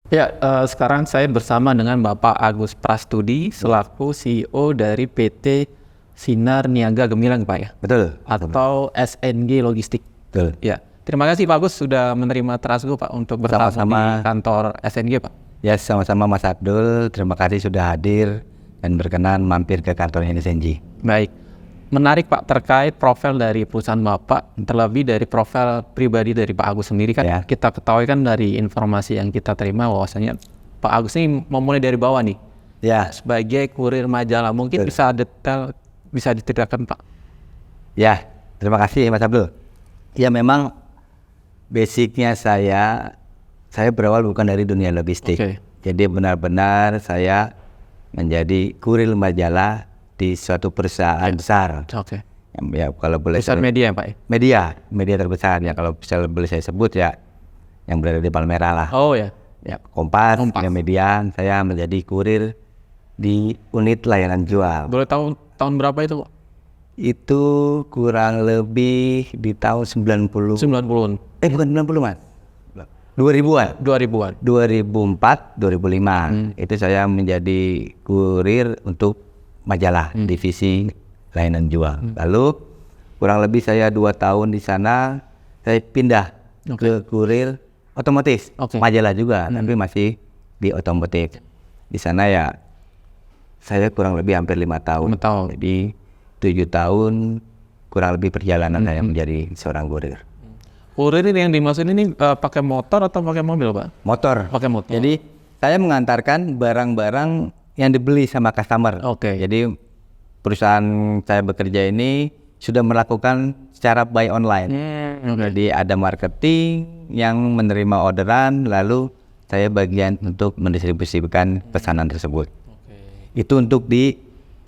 Ya, sekarang saya bersama dengan Bapak Agus Prastudi selaku CEO dari PT Sinar Niaga Gemilang, Pak ya, Betul. atau SNG Logistik. Betul. Ya, terima kasih Pak Agus sudah menerima Trasgo Pak untuk bertamu di Sama-sama. kantor SNG Pak. Ya, sama-sama Mas Abdul. Terima kasih sudah hadir dan berkenan mampir ke kantornya SNG. Baik, menarik Pak terkait profil dari perusahaan Bapak, terlebih dari profil pribadi dari Pak Agus sendiri kan. Ya. Kita ketahui kan dari informasi yang kita terima bahwasanya Pak Agus ini memulai dari bawah nih. Ya, Sebagai kurir majalah, mungkin bisa detail, bisa diceritakan Pak. ya. Terima kasih Mas Abdul. Ya, memang basicnya saya berawal bukan dari dunia logistik. Oke. Jadi benar-benar saya menjadi kurir majalah di suatu perusahaan besar. Oke. Ya, kalau boleh Perusahaan media ya Pak ya? media terbesar ya, kalau bisa boleh saya sebut ya, yang berada di Palmerah lah. Oh ya. Ya, Kompas, Kompas. Median, saya menjadi kurir di unit layanan jual. Boleh tahu tahun berapa itu Pak? Itu kurang lebih di tahun 90. 90-an. Bukan 90 Mas. 2000-an. 2000-an. 2004, 2005. Itu saya menjadi kurir untuk majalah divisi layanan jual. Lalu kurang lebih saya 2 tahun di sana, saya pindah ke kurir otomotif. Oke. Majalah juga, tapi masih di otomotif. Di sana ya saya kurang lebih hampir 5 tahun. 5 tahun. Jadi 7 tahun kurang lebih perjalanan saya menjadi seorang kurir. Kurir ini yang dimaksud ini pakai motor atau pakai mobil Pak? Motor. Pakai motor. Jadi saya mengantarkan barang-barang yang dibeli sama customer. Oke. Jadi perusahaan saya bekerja ini sudah melakukan secara buy online. Jadi ada marketing yang menerima orderan, lalu saya bagian untuk mendistribusikan pesanan tersebut. Itu untuk di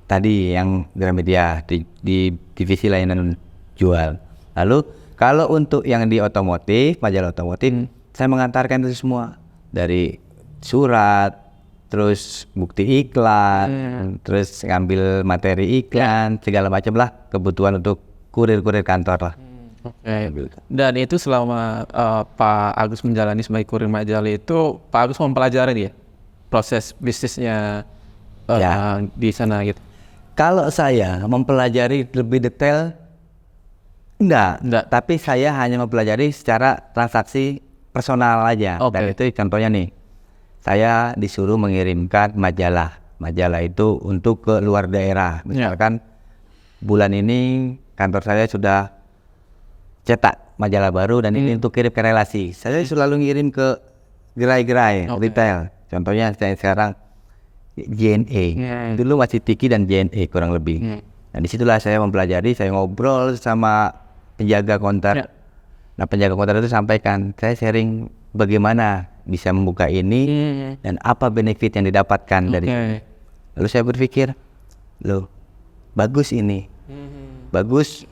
tadi yang Gramedia di divisi layanan jual. Lalu kalau untuk yang di otomotif, majalah otomotif, saya mengantarkan itu semua dari surat, terus bukti iklan, terus ngambil materi iklan, segala macam lah kebutuhan untuk kurir-kurir kantor lah. Oke. Dan itu selama Pak Agus menjalani sebagai kurir majalah itu, Pak Agus mempelajari dia proses bisnisnya Ya. di sana gitu. Kalau saya mempelajari lebih detail, enggak. Tapi saya hanya mempelajari secara transaksi personal aja. Oke. Dan itu contohnya nih, saya disuruh mengirimkan majalah. Majalah itu untuk ke luar daerah. Misalkan bulan ini kantor saya sudah cetak majalah baru dan ini untuk kirim ke relasi. Saya selalu ngirim ke gerai-gerai retail. Contohnya saya sekarang JNE. Dulu masih Tiki dan JNE kurang lebih. Nah, disitulah saya mempelajari, saya ngobrol sama penjaga konter. Nah, penjaga konter itu sampaikan, saya sharing bagaimana bisa membuka ini dan apa benefit yang didapatkan dari sini. Lalu saya berpikir, loh, bagus ini. Bagus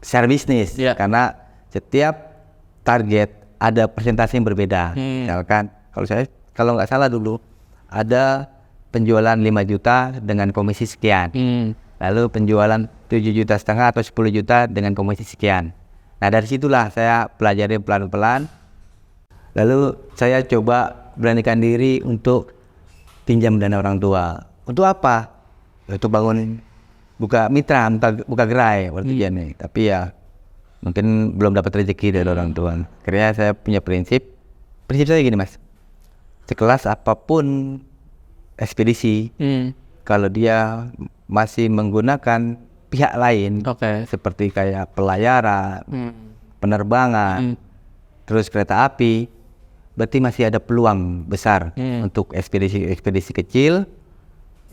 secara bisnis, karena setiap target ada persentase yang berbeda. Misalkan kalau nggak salah dulu ada penjualan 5 juta dengan komisi sekian. Lalu penjualan 7,5 juta atau 10 juta dengan komisi sekian. Nah, dari situlah saya pelajari pelan-pelan. Lalu saya coba beranikan diri untuk pinjam dana orang tua. Untuk apa? Untuk bangun buka mitra, buka gerai waktu nih. Tapi ya mungkin belum dapat rezeki dari orang tua. Akhirnya saya punya prinsip saya gini Mas. Sekelas apapun ekspedisi, kalau dia masih menggunakan pihak lain, seperti kayak pelayaran, penerbangan, terus kereta api, berarti masih ada peluang besar untuk ekspedisi kecil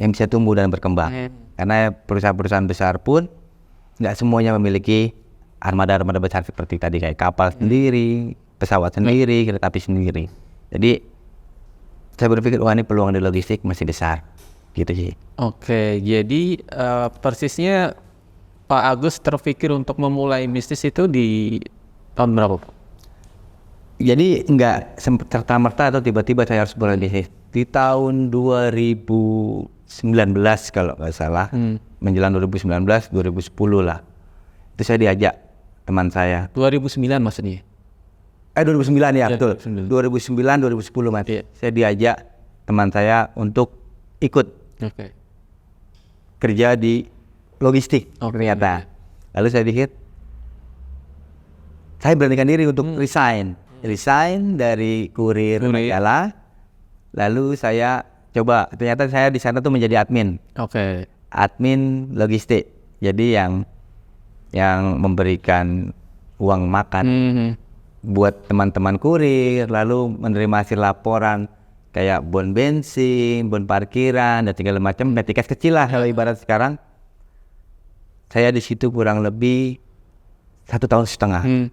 yang bisa tumbuh dan berkembang. Karena perusahaan-perusahaan besar pun nggak semuanya memiliki armada-armada besar seperti tadi, kayak kapal sendiri, pesawat sendiri, kereta api sendiri. Jadi saya berpikir, wah ini peluang di logistik masih besar, gitu sih. Oke, jadi persisnya Pak Agus terpikir untuk memulai bisnis itu di tahun berapa Pak? Jadi enggak serta-merta atau tiba-tiba saya harus mulai bisnis. Di tahun 2019 kalau nggak salah, menjelang 2019, 2010 lah. Itu saya diajak teman saya. 2009 maksudnya? 2009 ya, Ya, betul. 2009 2010 Mas. Iya. Saya diajak teman saya untuk ikut Oke. kerja di logistik Oke. ternyata. Lalu saya pikir saya beranikan diri untuk resign dari kurir majalah. Lalu saya coba, ternyata saya di sana tuh menjadi Oke. admin logistik. Jadi yang memberikan uang makan buat teman-teman kurir, lalu menerima hasil laporan kayak bon bensin, bon parkiran dan segala macam, tiket kecil lah kalau ibarat sekarang. Saya di situ kurang lebih 1,5 tahun.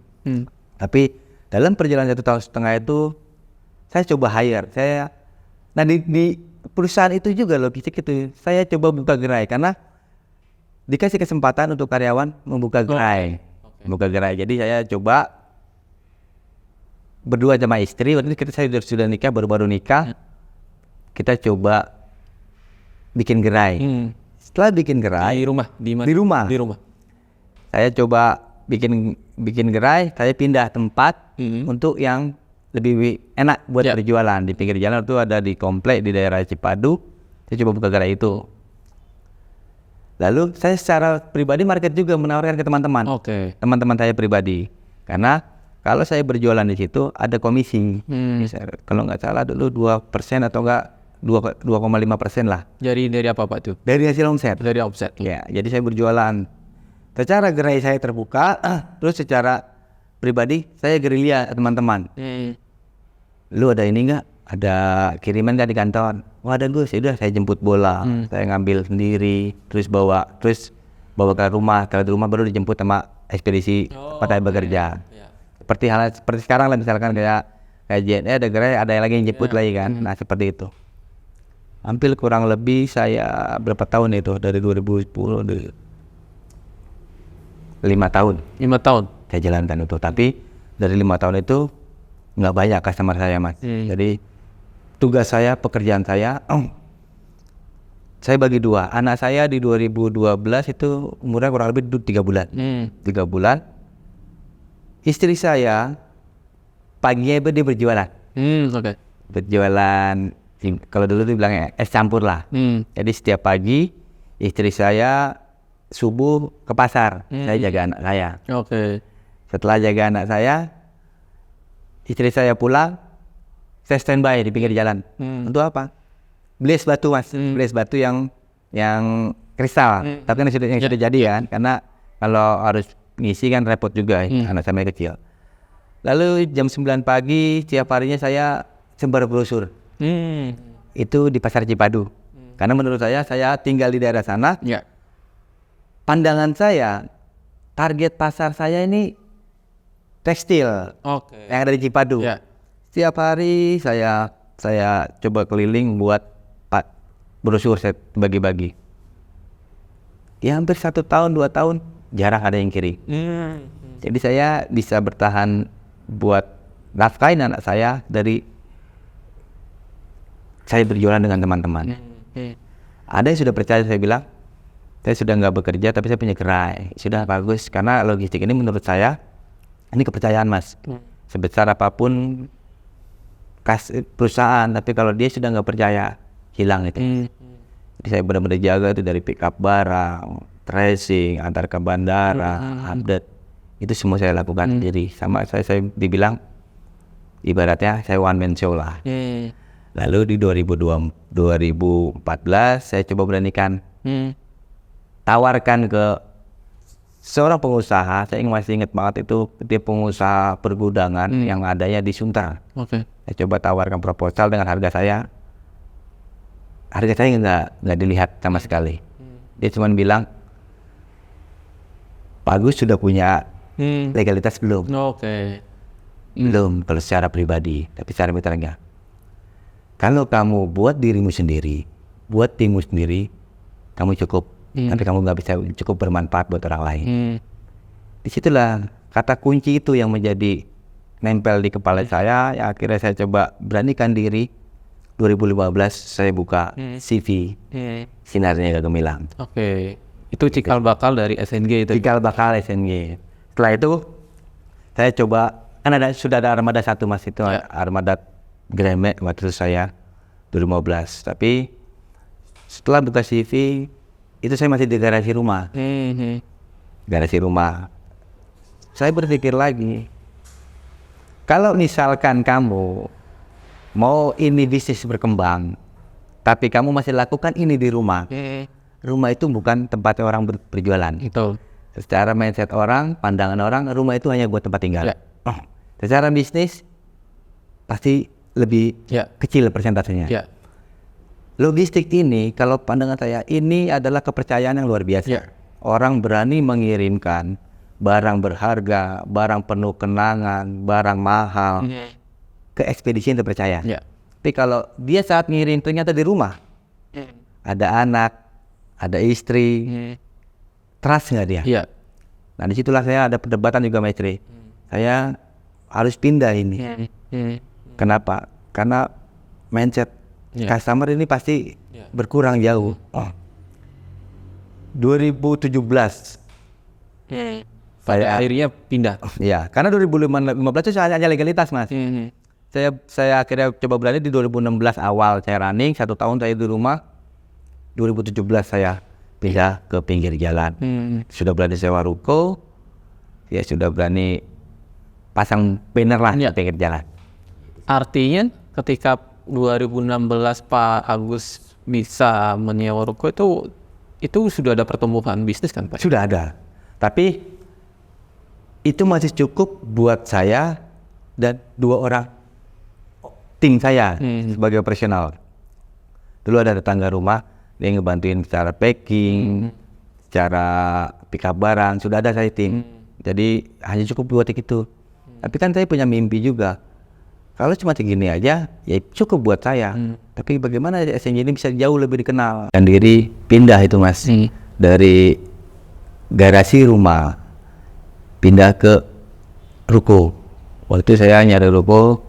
Tapi dalam perjalanan 1,5 tahun itu saya coba hire. Nah di perusahaan itu juga logistik itu saya coba buka gerai karena dikasih kesempatan untuk karyawan membuka gerai. Membuka gerai. Jadi saya coba berdua sama istri, waktu itu saya sudah nikah, baru-baru nikah, kita coba bikin gerai. Setelah bikin gerai Di rumah, di mana? Di rumah. Saya coba bikin gerai, saya pindah tempat untuk yang lebih enak buat berjualan. Di pinggir jalan itu ada di komplek di daerah Cipadu, saya coba buka gerai itu. Lalu saya secara pribadi market juga menawarkan ke teman-teman. Teman-teman saya pribadi. Karena kalau saya berjualan di situ ada komisi. Kalau nggak salah dulu 2% atau enggak 2,5% lah. Dari apa Pak tuh? Dari hasil omset. Dari omset. Ya, jadi saya berjualan. Secara gerai saya terbuka, terus secara pribadi saya gerilya teman-teman. Lu ada ini nggak? Ada kiriman nggak di kantor? Wah ada Gus, udah saya jemput bola, saya ngambil sendiri, terus bawa ke rumah. Kalau di rumah baru dijemput sama ekspedisi tempat saya bekerja. Seperti sekarang lah, misalkan kayak JNE ada gerai, ada yang lagi yang jemput lagi kan. Nah seperti itu. Hampir kurang lebih saya berapa tahun itu, dari 2010 5 tahun. 5 tahun. Saya jalankan itu, tapi dari 5 tahun itu nggak banyak customer saya Mas. Jadi tugas saya, pekerjaan saya, saya bagi dua. Anak saya di 2012 itu umurnya kurang lebih 3 bulan. 3 bulan. Istri saya paginya dia berjualan. Berjualan, kalau dulu dibilangnya es campur lah. Jadi setiap pagi istri saya subuh ke pasar, saya jaga anak saya. Setelah jaga anak saya, istri saya pulang, saya standby di pinggir jalan. Untuk apa? Beli es batu Mas, beli es batu yang kristal. Tapi kan yang sudah jadi kan, karena kalau harus ngisi kan repot juga anak saya kecil. Lalu jam 9 pagi setiap harinya saya sebar brosur. Itu di pasar Cipadu. Karena menurut saya tinggal di daerah sana. Pandangan saya, target pasar saya ini tekstil yang ada di Cipadu. Setiap hari saya coba keliling buat brosur, saya bagi-bagi. Ya hampir 1 tahun 2 tahun jarang ada yang kirim. Jadi saya bisa bertahan buat nafkahin anak saya dari saya berjualan dengan teman-teman. Ada yang sudah percaya, saya bilang saya sudah nggak bekerja tapi saya punya gerai, sudah bagus. Karena logistik ini menurut saya ini kepercayaan Mas. Sebesar apapun perusahaan, tapi kalau dia sudah nggak percaya, hilang itu. Jadi saya benar-benar jaga itu dari pick up barang, tracing, antar ke bandara, update, itu semua saya lakukan sendiri. Sama saya dibilang ibaratnya saya one man show lah. Lalu di 2014 saya coba beranikan tawarkan ke seorang pengusaha. Saya masih ingat banget itu, dia pengusaha pergudangan yang adanya di Sunter. Saya coba tawarkan proposal dengan harga saya nggak dilihat sama sekali. Dia cuma bilang, Pak Agus sudah punya legalitas belum? Belum kalau secara pribadi, tapi secara mitra enggak. Kalau kamu buat dirimu sendiri, buat timmu sendiri, kamu cukup. Tapi kamu nggak bisa cukup bermanfaat buat orang lain. Disitulah kata kunci itu yang menjadi nempel di kepala saya. Yang akhirnya saya coba beranikan diri. 2015 saya buka CV Sinarnya Gemilang. Itu cikal bakal dari SNG itu. Cikal bakal SNG. Setelah itu saya coba kan sudah ada armada satu mas itu, Ya. armada Greme waktu itu saya 2015. Tapi setelah buka CV itu saya masih di garasi rumah. Garasi rumah. Saya berpikir lagi, kalau misalkan kamu mau ini bisnis berkembang, tapi kamu masih lakukan ini di rumah, rumah itu bukan tempatnya orang berjualan. Betul. Secara mindset orang, pandangan orang, rumah itu hanya buat tempat tinggal. Ya. Secara bisnis pasti lebih Ya. kecil persentasenya. Ya. Logistik ini, kalau pandangan saya, ini adalah kepercayaan yang luar biasa. Ya. Orang berani mengirimkan barang berharga, barang penuh kenangan, barang mahal ke ekspedisi yang terpercaya. Ya. Tapi kalau dia saat ngirim ternyata di rumah, ada anak, ada istri, trust nggak dia? Ya. Nah disitulah saya ada perdebatan juga sama istri. Saya harus pindah ini. Kenapa? Karena mindset Ya. customer ini pasti berkurang jauh. 2017 Pada akhirnya pindah. ya, karena 2015 itu hanya legalitas mas. Saya akhirnya coba berani di 2016 awal saya running, 1 tahun saya di rumah. 2017 saya pindah ke pinggir jalan. Sudah berani sewa ruko, ya sudah berani pasang banner lah di pinggir jalan. Artinya ketika 2016 Pak Agus bisa menyewa ruko itu sudah ada pertumbuhan bisnis kan Pak? Sudah ada, tapi itu masih cukup buat saya dan 2 orang tim saya sebagai operasional. Dulu ada tetangga rumah, dia ngebantuin secara packing, secara pick up barang, sudah ada saya tim. Jadi hanya cukup buat itu. Tapi kan saya punya mimpi juga. Kalau cuma segini aja, ya cukup buat saya. Tapi bagaimana SNJ ini bisa jauh lebih dikenal? Dan diri pindah itu mas, dari garasi rumah pindah ke ruko. Waktu itu saya nyari ruko,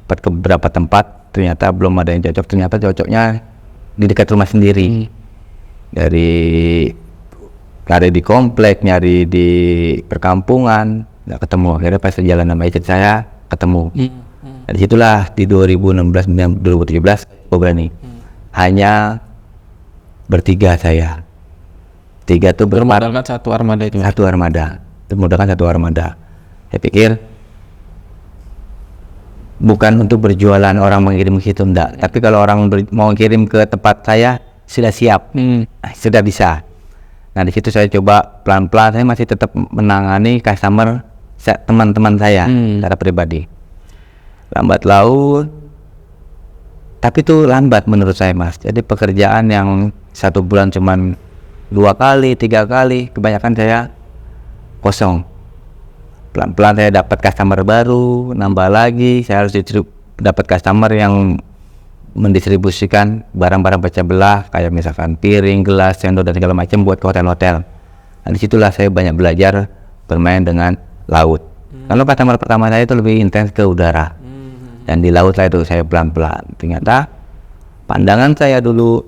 sempat ke beberapa tempat, ternyata belum ada yang cocok. Ternyata cocoknya di dekat rumah sendiri. Dari nyari di komplek, nyari di perkampungan, nggak ketemu. Akhirnya pas jalan sama istri saya ketemu. Dari situlah di 2016 dan 2017 aku berani. Hanya bertiga saya. 3 tuh Bermodalkan satu armada itu. satu armada. Memudahkan satu armada. Saya pikir bukan untuk berjualan orang mengirim ke situ enggak, tapi kalau orang mau kirim ke tempat saya sudah siap, sudah bisa. Nah di situ saya coba pelan-pelan, saya masih tetap menangani customer teman-teman saya secara pribadi. Lambat laun, tapi itu lambat menurut saya mas. Jadi pekerjaan yang 1 bulan cuman 2 kali, 3 kali, kebanyakan saya kosong. Pelan-pelan saya dapat customer baru, nambah lagi. Saya harus dapat customer yang mendistribusikan barang-barang pecah belah, kayak misalkan piring, gelas, sendok dan segala macam buat ke hotel-hotel. Nah disitulah saya banyak belajar bermain dengan laut. Kalau customer pertama saya itu lebih intens ke udara, dan di laut lah itu saya pelan-pelan. Ternyata pandangan saya dulu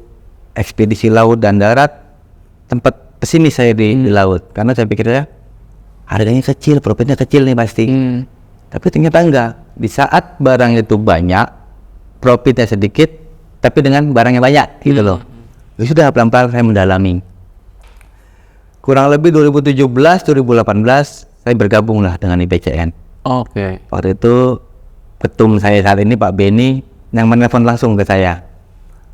ekspedisi laut dan darat tempat pesimis saya di laut, karena saya pikir ya harganya kecil, profitnya kecil nih pasti. Tapi ternyata enggak. Di saat barang itu banyak, profitnya sedikit, tapi dengan barangnya banyak gitu loh. Ya sudah pelan-pelan saya mendalami. Kurang lebih 2017, 2018 saya bergabung lah dengan IPCN. Oke. Waktu itu ketum saya saat ini Pak Beni yang menelpon langsung ke saya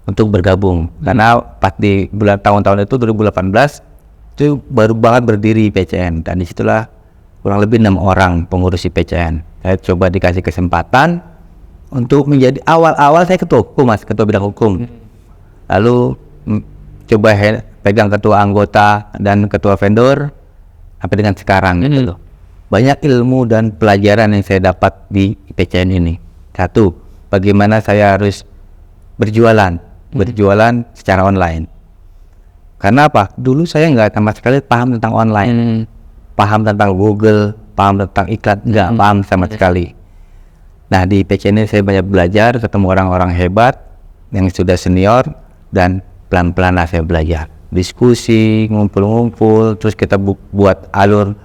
untuk bergabung. Karena pas di bulan tahun-tahun itu 2018 itu baru banget berdiri IPCN, dan disitulah kurang lebih 6 orang pengurus IPCN. Saya coba dikasih kesempatan untuk menjadi awal-awal saya ketua hukum mas, ketua bidang hukum. Lalu coba pegang ketua anggota dan ketua vendor sampai dengan sekarang gitu loh. Banyak ilmu dan pelajaran yang saya dapat di IPCN ini. 1, bagaimana saya harus berjualan secara online. Karena apa? Dulu saya nggak sama sekali paham tentang online, paham tentang Google, paham tentang iklan, nggak paham sama sekali. Nah di IPCN ini saya banyak belajar, ketemu orang-orang hebat yang sudah senior, dan pelan-pelan lah saya belajar. Diskusi, ngumpul-ngumpul, terus kita buat alur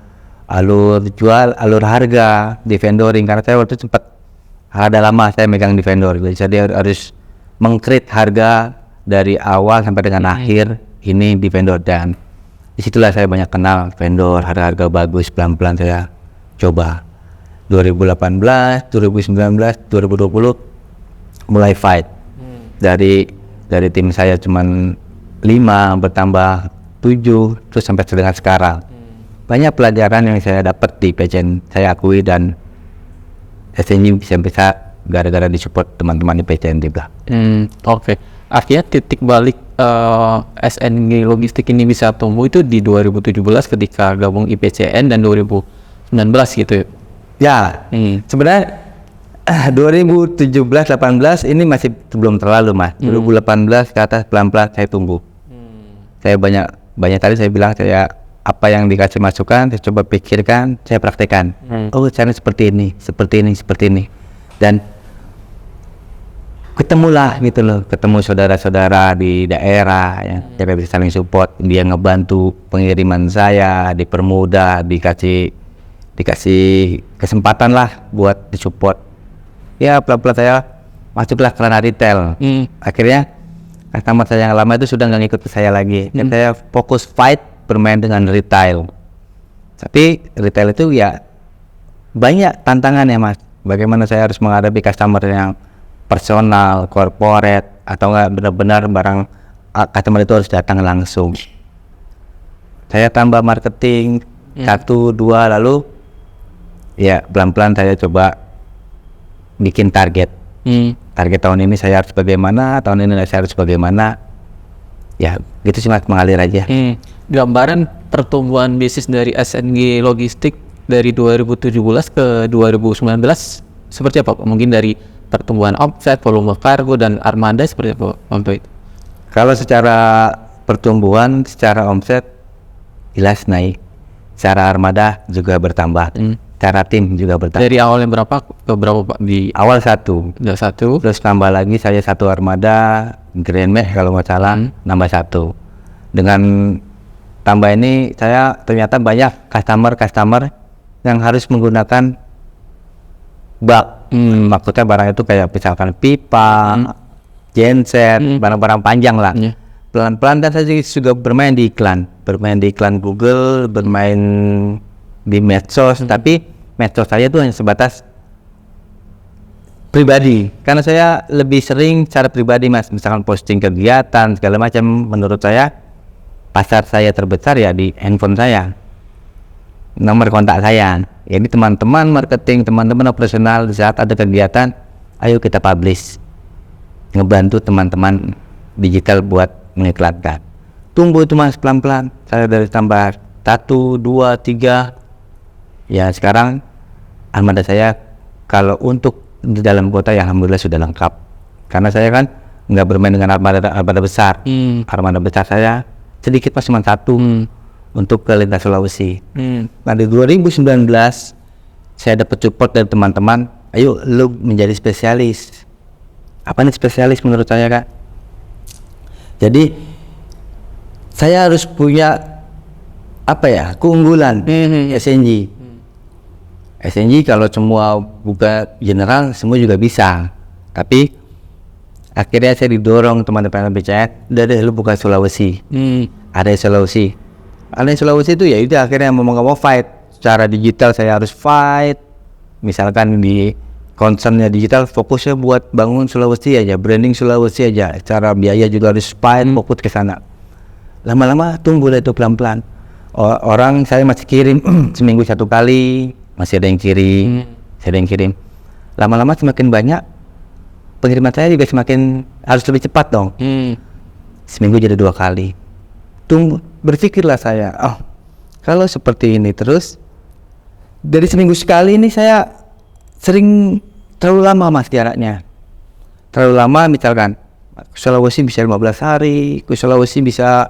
alur harga di vendoring, karena saya waktu itu sempat ada lama saya megang di vendor, jadi harus mengcreate harga dari awal sampai dengan akhir ini di vendor, dan disitulah saya banyak kenal vendor, harga-harga bagus. Pelan-pelan saya coba 2018, 2019, 2020 mulai fight. Dari tim saya cuman 5 bertambah 7 terus sampai dengan sekarang. Banyak pelajaran yang saya dapat di PCN, saya akui, dan SNG bisa gara-gara disupport teman-teman di PCN juga. Oke. Artinya titik balik SNG Logistik ini bisa tumbuh itu di 2017 ketika gabung IPCN, dan 2019 gitu ya? Ya, sebenarnya 2017-18 ini masih belum terlalu, Mas. 2018 ke atas pelan-pelan saya tumbuh. Saya banyak tadi saya bilang, saya apa yang dikasih masukan saya coba pikirkan, saya praktekkan. Oh, caranya seperti ini. Dan ketemulah gitu loh, ketemu saudara-saudara di daerah yang saya bisa saling support, dia ngebantu pengiriman saya, dipermudah, dikasih kesempatan lah buat disupport. Ya pelan-pelan saya masuklah ke ranah retail. Akhirnya customer saya yang lama itu sudah nggak ngikut ke saya lagi, dan saya fokus fight bermain dengan retail. Tapi retail itu ya banyak tantangannya, Mas. Bagaimana saya harus menghadapi customer yang personal, corporate, atau enggak benar-benar barang customer itu harus datang langsung. Saya tambah marketing 1, 2, lalu ya pelan-pelan saya coba bikin target. Target tahun ini saya harus bagaimana, tahun ini saya harus bagaimana. Ya gitu sih, Mas, mengalir aja. Gambaran pertumbuhan bisnis dari SNG Logistik dari 2017 ke 2019 seperti apa, Pak? Mungkin dari pertumbuhan omset, volume kargo, dan armada seperti apa untuk itu? Kalau secara pertumbuhan, secara omset jelas naik, secara armada juga bertambah, secara tim juga bertambah. Dari awalnya berapa ke berapa, Pak? Di Awal 1, udah 1, terus tambah lagi saya 1 armada Grand Meh kalau nggak salah, nambah 1. Dengan tambah ini saya ternyata banyak customer yang harus menggunakan bak. Maksudnya barang itu kayak misalkan pipa, genset, barang-barang panjang lah. Pelan-pelan kan saya juga bermain di iklan Google, bermain di medsos, tapi medsos saya itu hanya sebatas pribadi, karena saya lebih sering secara pribadi, Mas, misalkan posting kegiatan segala macam. Menurut saya pasar saya terbesar ya di handphone saya, nomor kontak saya. Jadi teman-teman marketing, teman-teman operasional, di saat ada kegiatan, ayo kita publish, ngebantu teman-teman digital buat mengiklankan. Tumbuh itu, Mas, pelan-pelan. Saya dari tambah 1, 2, 3, ya sekarang armada saya kalau untuk di dalam kota ya alhamdulillah sudah lengkap, karena saya kan nggak bermain dengan armada besar. Armada besar saya sedikit, Mas, cuma 1 untuk ke lintas Sulawesi. Nah di 2019 saya dapat support dari teman-teman, ayo lu menjadi spesialis. Apa nih spesialis menurut saya, Kak? Jadi saya harus punya apa ya, keunggulan. SNG kalau semua buka general semua juga bisa, tapi akhirnya saya didorong teman-teman BCN, udah deh lu buka Sulawesi. Ada Sulawesi itu ya itu akhirnya mau nggak mau fight. Secara digital saya harus fight, misalkan di concernnya digital fokusnya buat bangun Sulawesi aja, branding Sulawesi aja, cara biaya juga harus fight, fokus ke sana. Lama-lama tumbuh itu pelan-pelan. Orang saya masih kirim seminggu 1 kali, masih ada yang kirim, lama-lama semakin banyak, pengiriman saya juga semakin harus lebih cepat dong. Seminggu jadi 2 kali. Tunggu, berpikirlah saya, kalau seperti ini terus, dari seminggu sekali ini saya sering terlalu lama, Mas, jaraknya. Terlalu lama, misalkan Sulawesi bisa 15 hari, ke Sulawesi bisa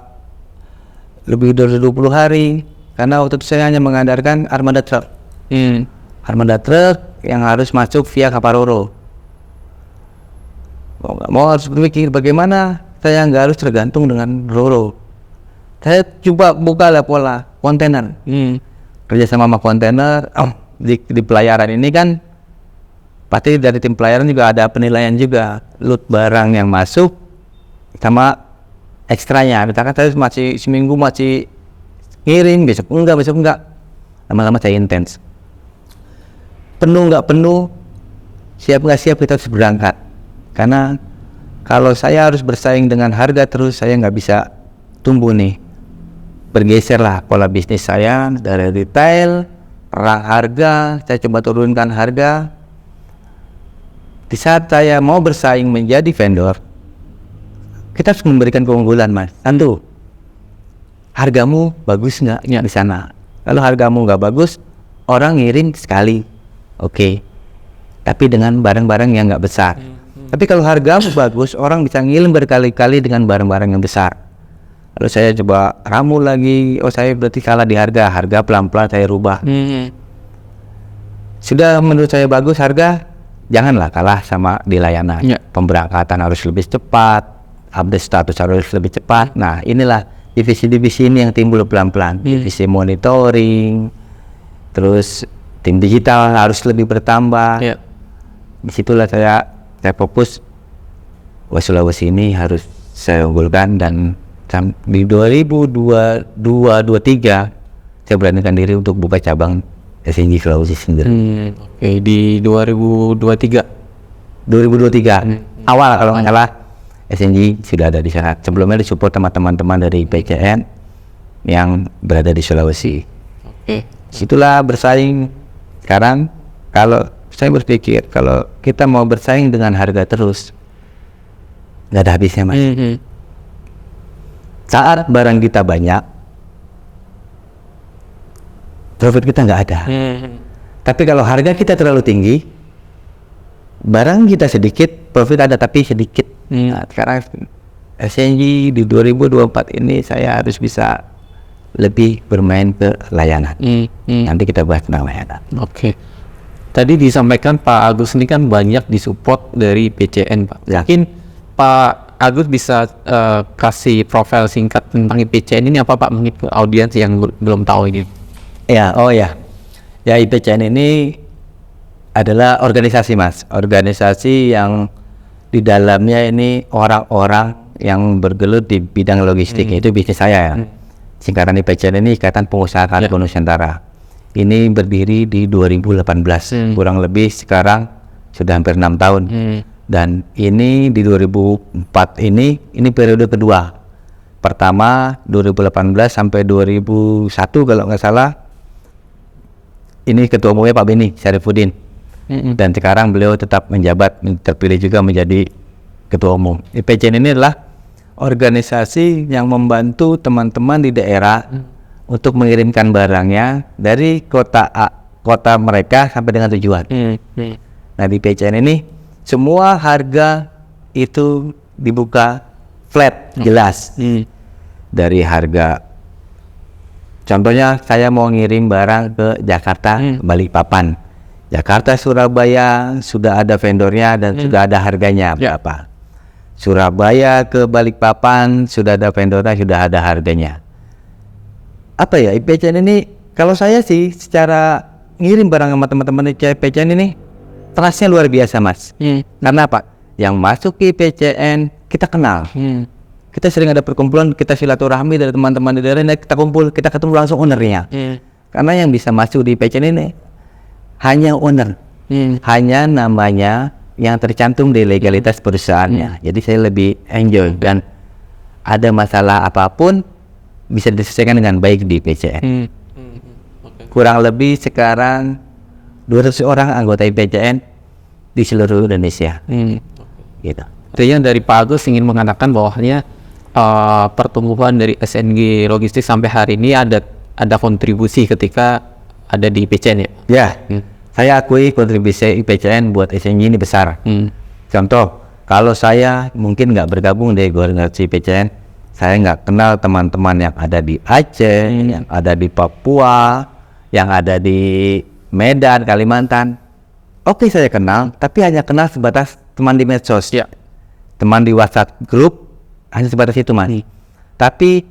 lebih dari 20 hari, karena waktu itu saya hanya mengandalkan armada truk. Armada truk yang harus masuk via Kaparoro. Mau nggak mau harus berpikir bagaimana saya nggak harus tergantung dengan Roro. Saya coba buka lah pola kontainer. kerja sama kontainer, di pelayaran ini kan pasti dari tim pelayaran juga ada penilaian juga, load barang yang masuk sama ekstranya. Misalkan saya masih seminggu masih ngirim, besok enggak, lama-lama saya intens. Penuh nggak penuh, siap nggak siap, kita harus berangkat. Karena kalau saya harus bersaing dengan harga terus, saya nggak bisa tumbuh nih. Bergeserlah pola bisnis saya dari retail, perang harga, saya coba turunkan harga. Di saat saya mau bersaing menjadi vendor, kita harus memberikan keunggulan, Mas. Tentu, hargamu bagus nggak di sana? Kalau hargamu nggak bagus, orang ngirim sekali, oke. Tapi dengan barang-barang yang nggak besar. Tapi kalau hargamu bagus, orang bisa ngirim berkali-kali dengan barang-barang yang besar. Lalu saya coba ramu lagi, saya berarti kalah di harga pelan-pelan saya rubah. Sudah menurut saya bagus harga, janganlah kalah sama di layanan. Pemberangkatan harus lebih cepat, update status harus lebih cepat. Nah, inilah divisi-divisi ini yang timbul pelan-pelan. Divisi monitoring, terus tim digital harus lebih bertambah. Disitulah saya fokus, Sulawesi ini harus saya unggulkan, dan di 2022-2023 saya beranikan diri untuk buka cabang SNG Sulawesi sendiri. Oke, di 2023 awal kalau nggak salah SNG sudah ada di sana. Sebelumnya disupport sama teman-teman dari PCN yang berada di Sulawesi. Situlah bersaing. Sekarang kalau saya berpikir, kalau kita mau bersaing dengan harga terus, nggak ada habisnya, Mas. Saat barang kita banyak, profit kita nggak ada. Tapi kalau harga kita terlalu tinggi, barang kita sedikit, profit ada tapi sedikit. Nah, sekarang SNG di 2024 ini saya harus bisa lebih bermain ke layanan. Nanti kita bahas tentang layanan. Oke. Tadi disampaikan Pak Agus ini kan banyak disupport dari PCN, Pak. Mungkin Pak Agus bisa kasih profil singkat tentang IPCN ini apa, Pak, mungkin ke audiens yang belum tahu ini. Ya, IPCN ini adalah organisasi, Mas. Organisasi yang di dalamnya ini orang-orang yang bergelut di bidang logistik. Itu bisnis saya ya. Singkatan IPCN ini Ikatan Pengusaha Kargo Nusantara. Ini berdiri di 2018. Kurang lebih sekarang sudah hampir 6 tahun. Dan ini di 2004 ini periode kedua. Pertama 2018 sampai 2001 kalau nggak salah. Ini ketua umumnya Pak Beni Syarifuddin. Dan sekarang beliau tetap menjabat, terpilih juga menjadi ketua umum. IPCN ini adalah organisasi yang membantu teman-teman di daerah untuk mengirimkan barangnya dari kota mereka sampai dengan tujuan. Nah, di IPCN ini semua harga itu dibuka flat, jelas. Dari harga, contohnya saya mau ngirim barang ke Jakarta, Balikpapan. Jakarta, Surabaya sudah ada vendornya dan sudah ada harganya berapa. Surabaya ke Balikpapan sudah ada vendornya, sudah ada harganya. Apa ya, IPCN ini kalau saya sih secara ngirim barang sama teman-teman IPCN ini trustnya luar biasa, Mas. Karena apa? Yang masuk ke IPCN kita kenal. Kita sering ada perkumpulan, kita silaturahmi dari teman-teman di daerah, kita kumpul, kita ketemu langsung ownernya. Karena yang bisa masuk di IPCN ini hanya owner, hanya namanya yang tercantum di legalitas perusahaannya. Jadi saya lebih enjoy, dan ada masalah apapun bisa diselesaikan dengan baik di IPCN. Kurang lebih sekarang 200 orang anggota IPCN di seluruh Indonesia. Gitu. Artinya dari Pak Agus ingin mengatakan bahwanya pertumbuhan dari SNG Logistik sampai hari ini ada kontribusi ketika ada di IPCN ya? Ya, saya akui kontribusi IPCN buat SNG ini besar. Contoh, kalau saya mungkin nggak bergabung di organisasi IPCN, saya nggak kenal teman-teman yang ada di Aceh, yang ada di Papua, yang ada di Medan, Kalimantan. Oke, saya kenal, tapi hanya kenal sebatas teman di medsos, teman di WhatsApp grup, hanya sebatas itu, Mas. Tapi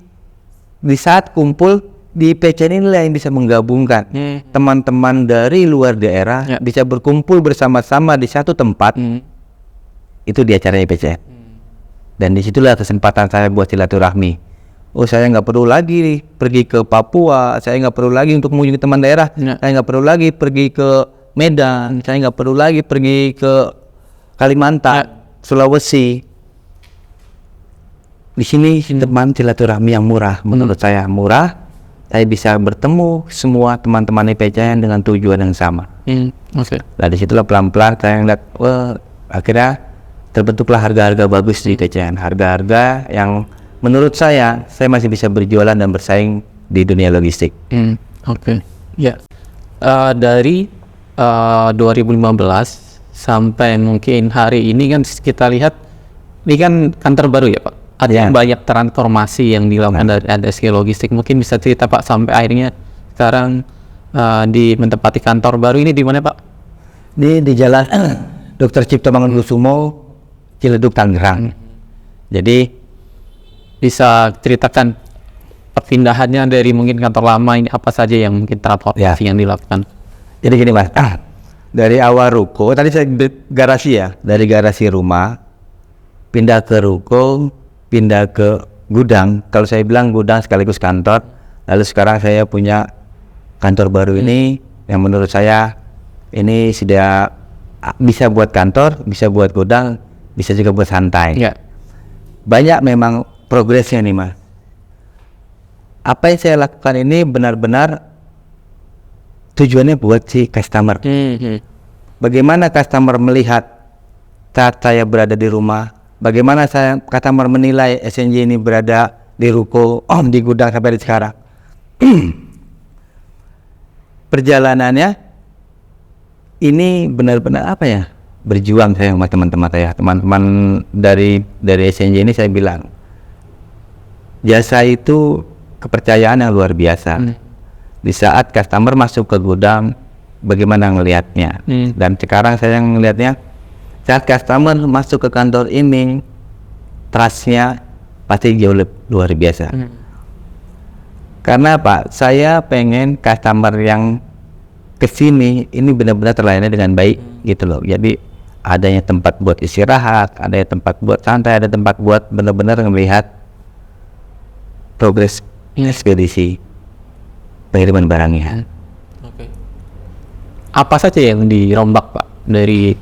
di saat kumpul di PCN inilah yang bisa menggabungkan teman-teman dari luar daerah bisa berkumpul bersama-sama di satu tempat. Itu di acaranya PCN. Dan disitulah kesempatan saya buat silaturahmi. Oh, saya nggak perlu lagi pergi ke Papua, saya nggak perlu lagi untuk mengunjungi teman daerah, saya nggak perlu lagi pergi ke Medan, saya nggak perlu lagi pergi ke Kalimantan, Sulawesi. Di sini teman silaturahmi yang murah, menurut saya murah. Saya bisa bertemu semua teman-teman PCN dengan tujuan yang sama. Nah, disitulah pelan-pelan saya ngeliat, wah, akhirnya terbentuklah harga-harga bagus di PCN, harga-harga yang menurut saya masih bisa berjualan dan bersaing di dunia logistik. Ya, dari 2015 sampai mungkin hari ini kan kita lihat ini kan kantor baru ya Pak. Ada banyak transformasi yang dilakukan dari ASG Logistik. Mungkin bisa cerita Pak sampai akhirnya sekarang di menempati kantor baru ini di mana Pak? Di Jalan Dr. Cipto Mangunkusumo, Ciledug, Tangerang. Jadi bisa ceritakan perpindahannya dari mungkin kantor lama ini apa saja yang mungkin transformasi yang dilakukan? Jadi gini Mas, dari awal ruko, tadi saya garasi ya, dari garasi rumah pindah ke ruko, pindah ke gudang. Kalau saya bilang gudang sekaligus kantor. Lalu sekarang saya punya kantor baru ini yang menurut saya ini sudah bisa buat kantor, bisa buat gudang, bisa juga buat santai. Banyak memang progresnya nih Mas. Apa yang saya lakukan ini benar-benar tujuannya buat si customer. Bagaimana customer melihat saat saya berada di rumah, bagaimana saya customer menilai SNJ ini berada di ruko, di gudang sampai di sekarang. Perjalanannya ini benar-benar apa ya? Berjuang saya sama teman-teman saya, teman-teman dari SNJ ini saya bilang, jasa itu kepercayaan yang luar biasa. Di saat customer masuk ke gudang, bagaimana ngelihatnya? Dan sekarang saya ngelihatnya, saat customer masuk ke kantor ini, trustnya pasti jauh lebih luar biasa. Karena apa? Saya pengen customer yang kesini ini benar-benar terlayani dengan baik gitu loh. Jadi adanya tempat buat istirahat, adanya tempat buat santai, ada tempat buat benar-benar melihat progres ekspedisi pengiriman barangnya. Apa saja yang dirombak Pak dari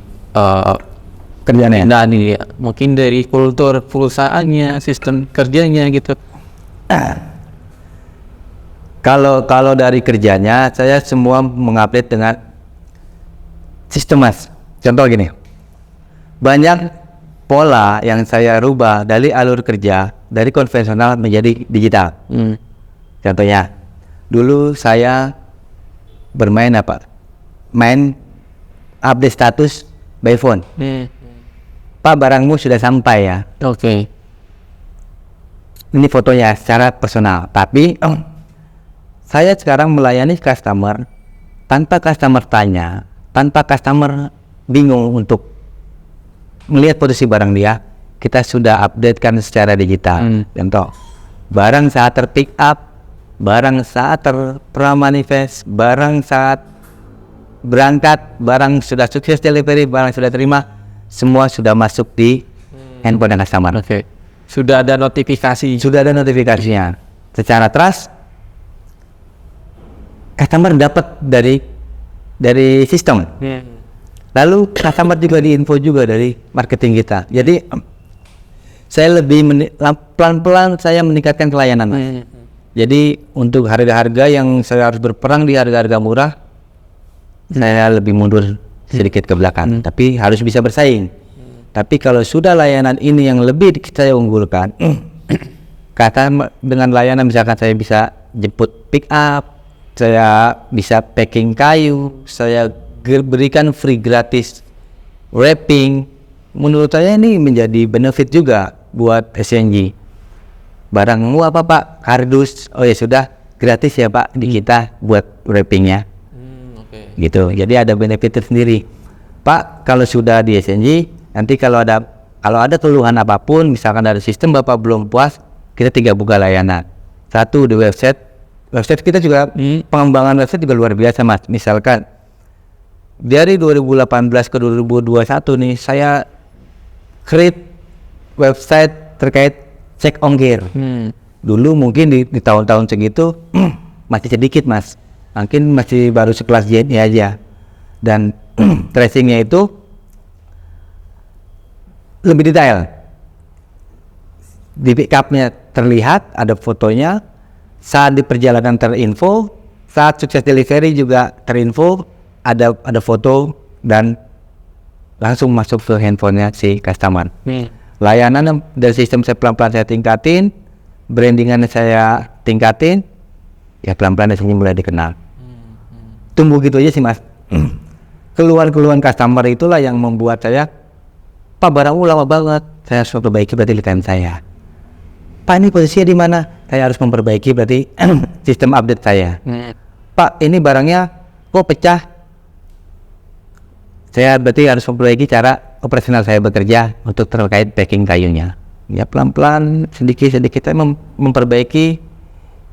kerjanya? Nah ini mungkin dari kultur perusahaannya, sistem kerjanya gitu. Kalau dari kerjanya, saya semua mengupdate dengan sistem Mas. Contoh gini, banyak pola yang saya rubah dari alur kerja dari konvensional menjadi digital. Contohnya, dulu saya bermain main update status by phone. Pak, barangmu sudah sampai ya. Ini fotonya secara personal. Tapi saya sekarang melayani customer tanpa customer tanya, tanpa customer bingung untuk melihat posisi barang dia. Kita sudah updatekan secara digital. Contoh, barang saat terpick up, barang saat terpramanifest, barang saat berangkat, barang sudah sukses delivery, barang sudah terima, semua sudah masuk di handphone customer. Sudah ada notifikasi. Sudah ada notifikasinya. Secara trust, customer dapat dari sistem. Lalu customer juga diinfo juga dari marketing kita. Jadi saya lebih pelan-pelan saya meningkatkan pelayanan. Jadi untuk harga-harga yang saya harus berperang di harga-harga murah, saya lebih mundur sedikit ke belakang, tapi harus bisa bersaing. Tapi kalau sudah layanan ini yang lebih saya unggulkan, kata dengan layanan misalkan saya bisa jemput pick up, saya bisa packing kayu, saya berikan free gratis wrapping, menurut saya ini menjadi benefit juga buat SNJ. Barangmu apa Pak? Kardus. Oh ya sudah, gratis ya Pak di kita buat wrappingnya. Gitu. Jadi ada benefit tersendiri. Pak, kalau sudah di SNJ, nanti kalau ada keluhan apapun, misalkan dari sistem Bapak belum puas, kita 3 buka layanan. 1 di website website kita juga pengembangan website juga luar biasa Mas. Misalkan dari 2018 ke 2021 nih saya create website terkait cek ongkir. Dulu mungkin di tahun-tahun segitu masih sedikit Mas, mungkin masih baru sekelas JNE aja, dan tracingnya itu lebih detail. Di pickupnya terlihat ada fotonya, saat di perjalanan terinfo, saat sukses delivery juga terinfo, ada foto dan langsung masuk ke handphonenya si customer. Layanan dari sistem saya pelan-pelan saya tingkatin, brandingannya saya tingkatin, ya pelan-pelan hasilnya mulai dikenal. Tumbuh gitu aja sih Mas. Keluhan-keluhan customer itulah yang membuat saya, Pak barangmu lama banget, saya harus memperbaiki berarti lead time saya. Pak ini posisinya di mana? Saya harus memperbaiki berarti sistem update saya. Pak ini barangnya kok pecah? Saya berarti harus memperbaiki cara operasional saya bekerja untuk terkait packing kayunya. Ya pelan-pelan sedikit-sedikit saya memperbaiki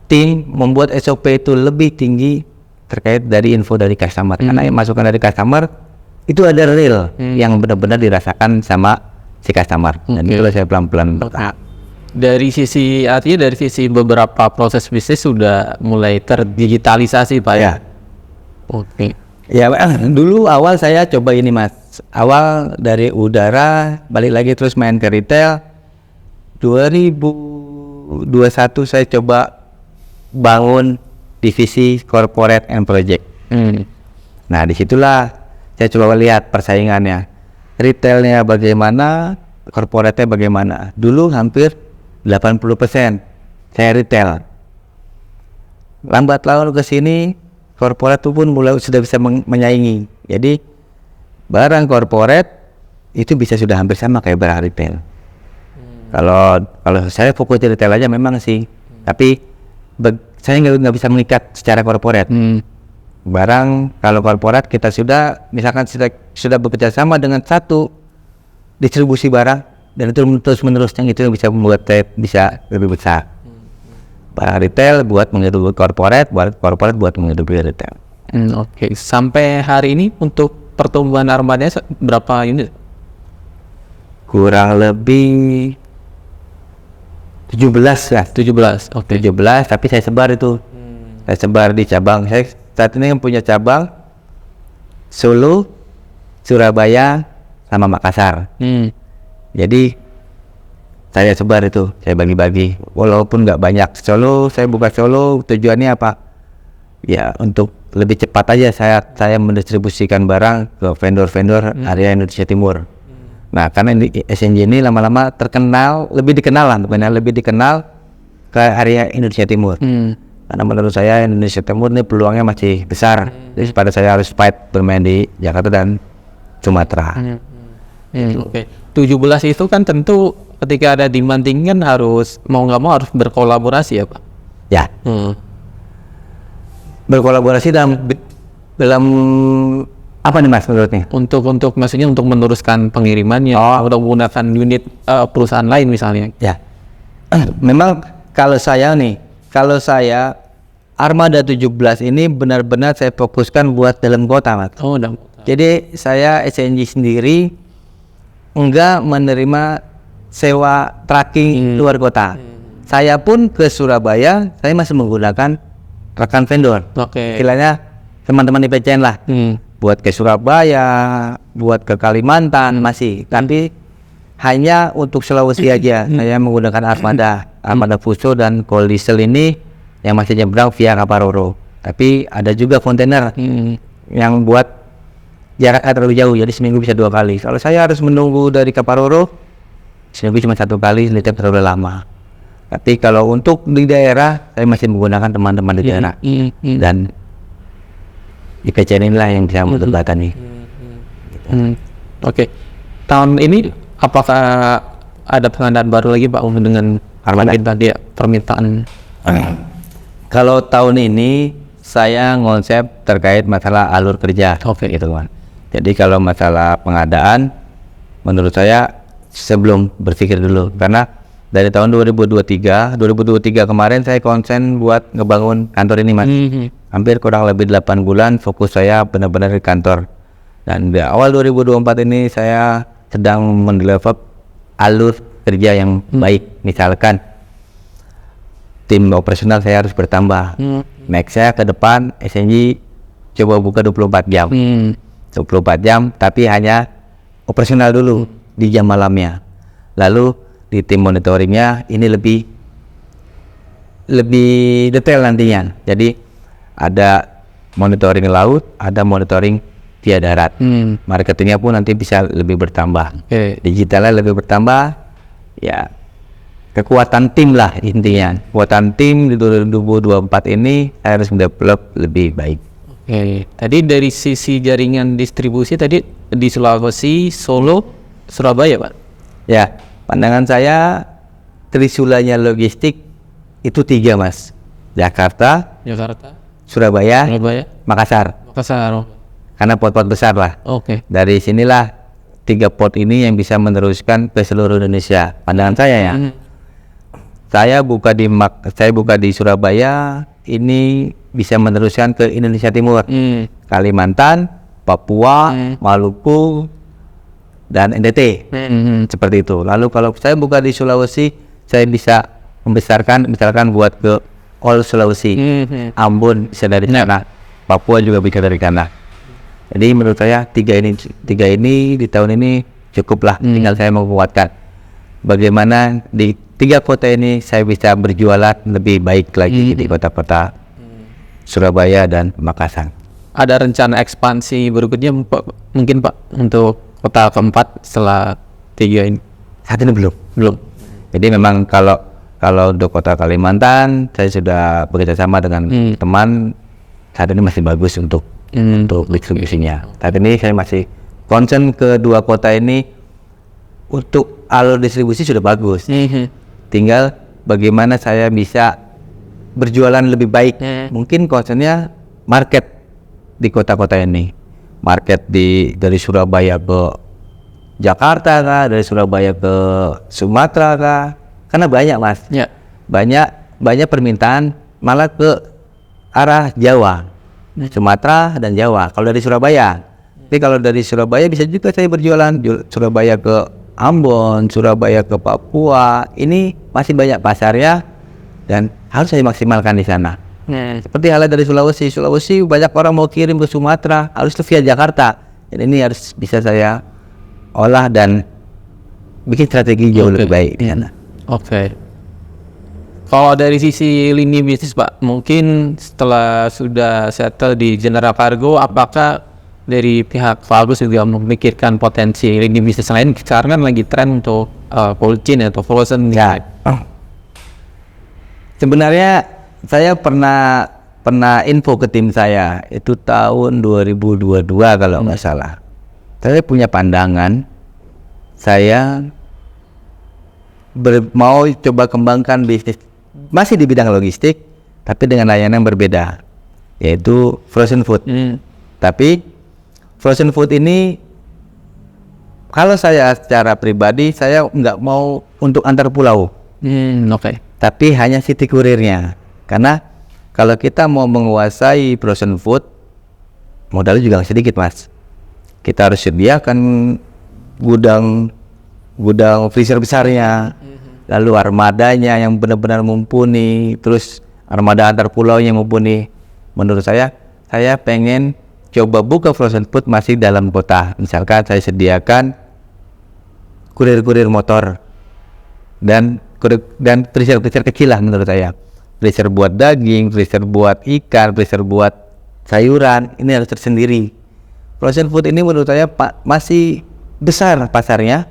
tim, membuat SOP itu lebih tinggi terkait dari info dari customer. Karena yang masukan dari customer itu ada real yang benar-benar dirasakan sama si customer. Dan itulah saya pelan-pelan dari sisi artinya dari sisi beberapa proses bisnis sudah mulai terdigitalisasi Pak ya. Oke. Ya dulu awal saya coba ini Mas, awal dari udara balik lagi terus main ke retail. 2021 saya coba bangun divisi corporate and project. Nah disitulah saya coba lihat persaingannya, retailnya bagaimana, corporate-nya bagaimana. Dulu hampir 80% saya retail. Lambat laun ke sini corporate itu pun mulai sudah bisa menyaingi. Jadi barang corporate itu bisa sudah hampir sama kayak barang retail. Kalau saya fokus di retail aja memang sih, tapi saya nggak bisa mengikat secara corporate. Barang kalau corporate kita sudah misalkan sudah bekerja sama dengan satu distribusi barang, dan itu terus menerus yang itu bisa membuat saya bisa lebih besar. Barang retail buat menghidupi corporate, buat menghidupi retail. Oke. Sampai hari ini untuk pertumbuhan armadanya berapa unit? Kurang lebih 17 ya. 17. Oke. 17, tapi saya sebar itu. Saya sebar di cabang. Saya saat ini punya cabang Solo, Surabaya, sama Makassar. Jadi saya sebar itu, saya bagi-bagi. Walaupun nggak banyak. Solo, saya buka Solo, tujuannya apa? Ya untuk lebih cepat aja saya mendistribusikan barang ke vendor-vendor area Indonesia Timur. Nah karena SNG ini lama-lama terkenal, lebih dikenal ke area Indonesia Timur. Karena menurut saya Indonesia Timur ini peluangnya masih besar. Jadi pada saya harus fight bermain di Jakarta dan Sumatera. Oke. 17 itu kan tentu ketika ada demand tinggi kan harus mau nggak mau harus berkolaborasi ya Pak? Ya. Berkolaborasi dalam apa nih Mas menurutnya? Untuk maksudnya untuk meneruskan pengirimannya atau menggunakan unit perusahaan lain misalnya. Ya. Memang kalau saya Armada 17 ini benar-benar saya fokuskan buat dalam kota Mas. Dalam kota. Jadi saya SNG sendiri enggak menerima sewa tracking luar kota. Saya pun ke Surabaya, saya masih menggunakan rekan vendor. Istilahnya teman-teman di PCN lah. Buat ke Surabaya, buat ke Kalimantan masih. Tapi hanya untuk Sulawesi aja. Saya menggunakan Armada Fuso dan Cold Diesel ini yang masih nyebrang via Kaparoro. Tapi ada juga kontainer yang buat jaraknya terlalu jauh, jadi seminggu bisa 2 kali. Kalau saya harus menunggu dari Kaparoro, seminggu cuma 1 kali, lead time terlalu lama. Tapi kalau untuk di daerah, saya masih menggunakan teman-teman di daerah. Dan IPCN inilah yang bisa memperbatkan nih. Oke. Tahun ini apakah ada pengadaan baru lagi Pak dengan Armada tadi ya, permintaan? Kalau tahun ini saya ngonsep terkait masalah alur kerja. Gitu kan. Jadi kalau masalah pengadaan, menurut saya sebelum berpikir dulu, karena Dari tahun 2023 kemarin saya konsen buat ngebangun kantor ini Mas. Hampir kurang lebih 8 bulan fokus saya benar-benar di kantor. Dan di awal 2024 ini saya sedang mendevelop alur kerja yang baik. Misalkan tim operasional saya harus bertambah. Next saya ke depan SNG coba buka 24 jam. 24 jam tapi hanya operasional dulu di jam malamnya. Lalu di tim monitoringnya ini lebih detail nantinya. Jadi ada monitoring laut, ada monitoring via darat. Marketingnya pun nanti bisa lebih bertambah. Digitalnya lebih bertambah. Ya kekuatan tim lah intinya. Kekuatan tim di 2024 ini saya harus mendevelop lebih baik. Tadi dari sisi jaringan distribusi tadi di Sulawesi, Solo, Surabaya Pak? Ya, pandangan saya trisulanya logistik itu 3 Mas. Jakarta, Surabaya, Makassar. Karena pot-pot besar lah. Dari sinilah 3 pot ini yang bisa meneruskan ke seluruh Indonesia. Pandangan saya ya. Saya buka di Surabaya, ini bisa meneruskan ke Indonesia Timur, Kalimantan, Papua, Maluku, dan NTT. Seperti itu. Lalu kalau saya buka di Sulawesi, saya bisa membesarkan misalkan buat ke all Sulawesi, Ambon bisa dari sana, Papua juga bisa dari sana. Jadi menurut saya tiga ini di tahun ini cukuplah. Tinggal saya menguatkan bagaimana di 3 kota ini saya bisa berjualan lebih baik lagi di kota-kota Surabaya dan Makassar. Ada rencana ekspansi berikutnya mungkin Pak untuk kota keempat setelah 3 ini? Saat ini belum. Jadi memang kalau untuk kota Kalimantan saya sudah bekerja sama dengan teman. Saat ini masih bagus untuk distribusinya. Saat ini saya masih concern ke 2 kota ini. Untuk alur distribusi sudah bagus. Tinggal bagaimana saya bisa berjualan lebih baik. Mungkin concernnya market di kota-kota ini. Market dari Surabaya ke Jakarta kah, dari Surabaya ke Sumatera kah? Karena banyak Mas. Banyak permintaan malah ke arah Jawa, Sumatera dan Jawa. Kalau dari Surabaya. Tapi kalau dari Surabaya bisa juga saya berjualan Surabaya ke Ambon, Surabaya ke Papua. Ini masih banyak pasarnya dan harus saya maksimalkan di sana. Seperti halnya dari Sulawesi banyak orang mau kirim ke Sumatera, harus via Jakarta. Dan ini harus bisa saya olah dan bikin strategi jauh lebih baik di sana. Kalau dari sisi lini bisnis Pak, mungkin setelah sudah settle di General Cargo, apakah dari pihak Fagus juga memikirkan potensi lini bisnis lain? Sekarang kan lagi tren untuk cold chain atau frozen. Sebenarnya saya pernah info ke tim saya itu tahun 2022 kalau nggak salah. Saya punya pandangan, saya mau coba kembangkan bisnis masih di bidang logistik, tapi dengan layanan yang berbeda, yaitu frozen food. Tapi frozen food ini, kalau saya secara pribadi, saya nggak mau untuk antar pulau. Tapi hanya city kurirnya. Karena kalau kita mau menguasai frozen food, modalnya juga sedikit Mas. Kita harus sediakan gudang freezer besarnya, lalu armadanya yang benar-benar mumpuni, terus armada antar pulau yang mumpuni. Menurut saya pengen coba buka frozen food masih dalam kota. Misalkan saya sediakan kurir-kurir motor dan freezer kecil lah menurut saya. Freezer buat daging, freezer buat ikan, freezer buat sayuran, ini harus tersendiri. Frozen food ini menurut saya masih besar pasarnya,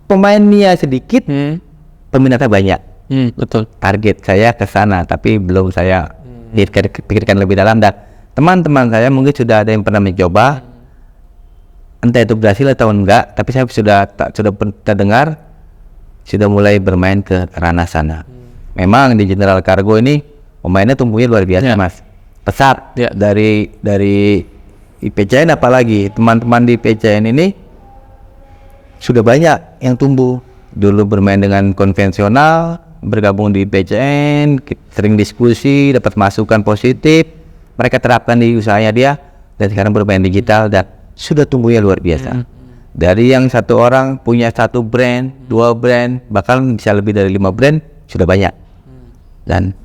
pemainnya sedikit, peminatnya banyak. Betul. Target saya ke sana, tapi belum saya pikirkan lebih dalam. Dan teman-teman saya mungkin sudah ada yang pernah mencoba, entah itu berhasil atau enggak, tapi saya sudah dengar sudah mulai bermain ke ranah sana. Memang di General Cargo ini pemainnya tumbuhnya luar biasa Mas, pesat. Dari IPCN, apalagi teman-teman di IPCN ini sudah banyak yang tumbuh. dulu bermain dengan konvensional, bergabung di PCN, sering diskusi, dapat masukan positif, mereka terapkan di usahanya dia, dan sekarang bermain digital dan sudah tumbuhnya luar biasa. Dari yang satu orang punya satu brand, 2 brand, bahkan bisa lebih dari 5 brand, sudah banyak. Dan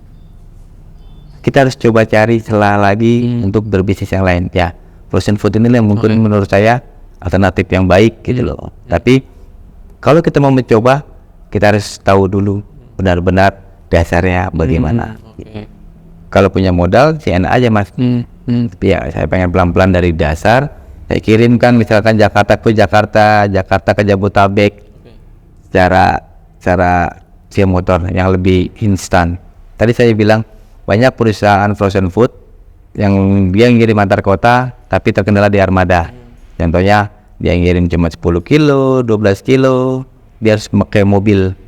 kita harus coba cari celah lagi untuk berbisnis yang lain. Ya, frozen food ini yang mungkin menurut saya alternatif yang baik gitu loh. Tapi kalau kita mau mencoba, kita harus tahu dulu benar-benar dasarnya bagaimana. Kalau punya modal, enak aja mas. Ya, saya pengen pelan-pelan dari dasar. Saya kirimkan misalkan Jakarta ke Jakarta, Jakarta ke Jabodetabek, secara via motor yang lebih instan. Tadi saya bilang banyak perusahaan frozen food yang dia ngirim antar kota tapi terkendala di armada. Contohnya dia ngirim cuma 10 kilo, 12 kilo, dia harus pakai mobil,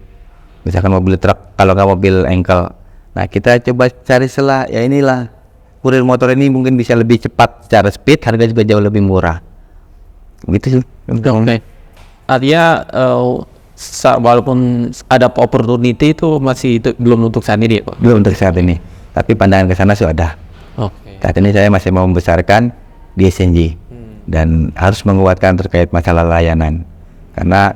misalkan mobil truk kalau nggak mobil engkel. Nah kita coba cari celah, ya inilah kurir motor ini mungkin bisa lebih cepat secara speed, harga juga jauh lebih murah gitu sih. Artinya walaupun ada opportunity itu masih belum untuk saat ini ya Pak? Belum untuk saat ini, tapi pandangan ke sana sudah ada. Saat ini saya masih mau membesarkan di SNG dan harus menguatkan terkait masalah layanan, karena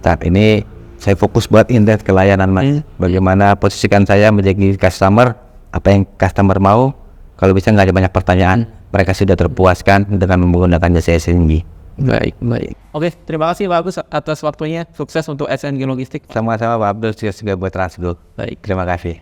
saat ini saya fokus buat intens ke layanan mas. Bagaimana posisikan saya menjadi customer, apa yang customer mau, kalau bisa nggak ada banyak pertanyaan, mereka sudah terpuaskan dengan menggunakan jasa SNG. Baik. Oke, terima kasih Pak Agus atas waktunya. Sukses untuk SNG Logistik. Sama-sama Pak Abdul, juga buat Transgroup. Baik. Terima kasih.